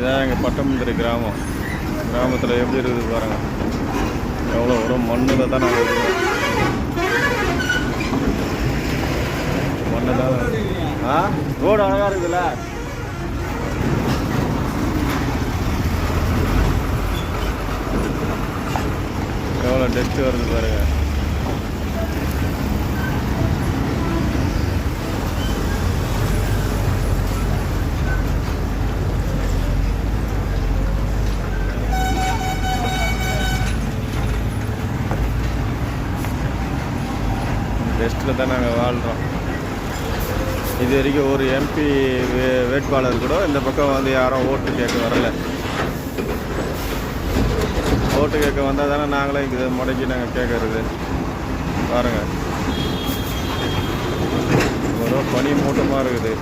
இதுதான் எங்கள் பட்டமந்திரி கிராமத்தில் எப்படி இருக்குது பாருங்கள். எவ்வளோ வரும் மண்ணில் தான் நாங்கள் இருக்கோம். மண்ணு தான். ரோடு அழகாக இருக்குதுல்ல. எவ்வளோ டெஸ்ட் வருது பாருங்க. டெஸ்ட்டில் தான் நாங்கள் வாழ்கிறோம். இது வரைக்கும் ஒரு எம்பி வேட்பாளர் கூட இந்த பக்கம் வந்து யாரும் ஓட்டு கேட்க வரலை. ஓட்டு கேட்க வந்தால் தானே நாங்களே இங்கே முடக்கி நாங்கள் கேட்கறது. பாருங்கள், ஒரு பனி மூட்டமாக இருக்குது.